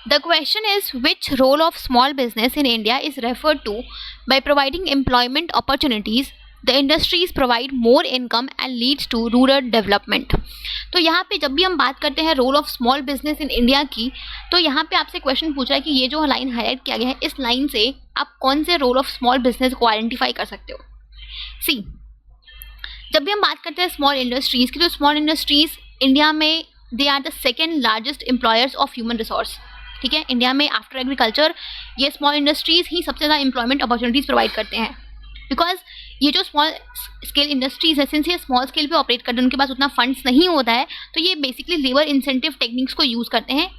The question is, which role of small business in India is referred to by providing employment opportunities, the industries provide more income and leads to rural development. तो यहाँ पे जब भी हम बात करते हैं role of small business in India की, तो यहाँ पे आपसे क्वेश्चन पूछा है कि ये जो लाइन हाईलाइट किया गया है, इस लाइन से आप कौन से रोल ऑफ स्मॉल बिजनेस को आइडेंटिफाई कर सकते हो. सी, जब भी हम बात करते हैं स्मॉल इंडस्ट्रीज की, तो स्मॉल इंडस्ट्रीज इंडिया में they are the second largest employers of human resource. ठीक है, इंडिया में आफ्टर एग्रीकल्चर ये स्मॉल इंडस्ट्रीज ही सबसे ज़्यादा एम्प्लॉयमेंट अपॉर्चुनिटीज़ प्रोवाइड करते हैं. बिकॉज ये जो स्मॉल स्केल इंडस्ट्रीज है, सिंस ये स्मॉल स्केल पे ऑपरेट करते हैं, उनके पास उतना फंड्स नहीं होता है, तो ये बेसिकली लेबर इंसेंटिव टेक्निक्स को यूज़ करते हैं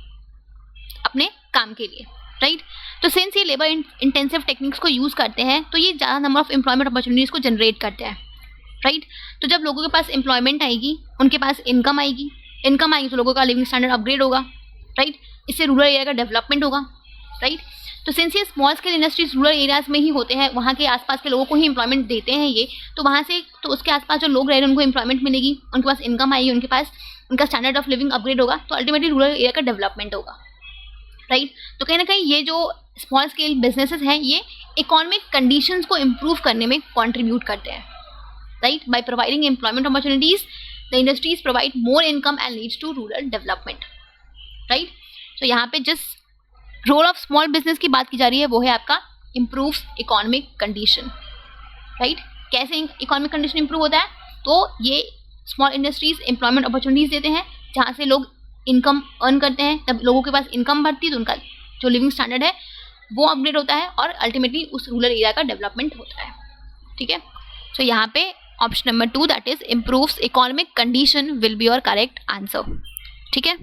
अपने काम के लिए. राइट, तो सिंस ये लेबर इंटेंसिव टेक्निक्स को यूज़ करते हैं, तो ये ज़्यादा नंबर ऑफ एम्प्लॉयमेंट अपॉर्चुनिटीज़ को जनरेट करते हैं. राइट, तो जब लोगों के पास एम्प्लॉयमेंट आएगी, उनके पास इनकम आएगी तो लोगों का लिविंग स्टैंडर्ड अपग्रेड होगा. राइट, इससे रूरल एरिया का डेवलपमेंट होगा. राइट, तो सिंस ये small scale industries rural areas में ही होते हैं, वहाँ के आसपास के लोगों को ही एम्प्लॉयमेंट देते हैं ये, तो वहाँ से तो उसके आसपास जो लोग रह रहे हैं उनको एम्प्लॉयमेंट मिलेगी, उनके पास इनकम आएगी, उनके पास उनका स्टैंडर्ड ऑफ लिविंग अपग्रेड होगा, तो अल्टीमेटली रूरल एरिया का डेवलपमेंट होगा. राइट, तो कहीं ना कहीं ये जो स्मॉल स्केल बिजनेसेस हैं, ये इकोनॉमिक कंडीशंस को इम्प्रूव करने में कॉन्ट्रीब्यूट करते हैं. Right, by providing employment opportunities the industries provide more income and leads to rural development. Right, तो यहाँ पे जिस रोल ऑफ स्मॉल बिजनेस की बात की जा रही है वो है आपका इम्प्रूव्स इकोनॉमिक कंडीशन. राइट, कैसे इकोनॉमिक कंडीशन इंप्रूव होता है, तो ये स्मॉल इंडस्ट्रीज एम्प्लॉयमेंट अपॉर्चुनिटीज देते हैं जहाँ से लोग इनकम अर्न करते हैं. जब लोगों के पास इनकम बढ़ती है तो उनका जो लिविंग स्टैंडर्ड है वो अपग्रेड होता है और अल्टीमेटली उस रूरल एरिया का डेवलपमेंट होता है. ठीक है, तो यहाँ पे option number 2 that is improves economic condition will be your correct answer. ठीक है.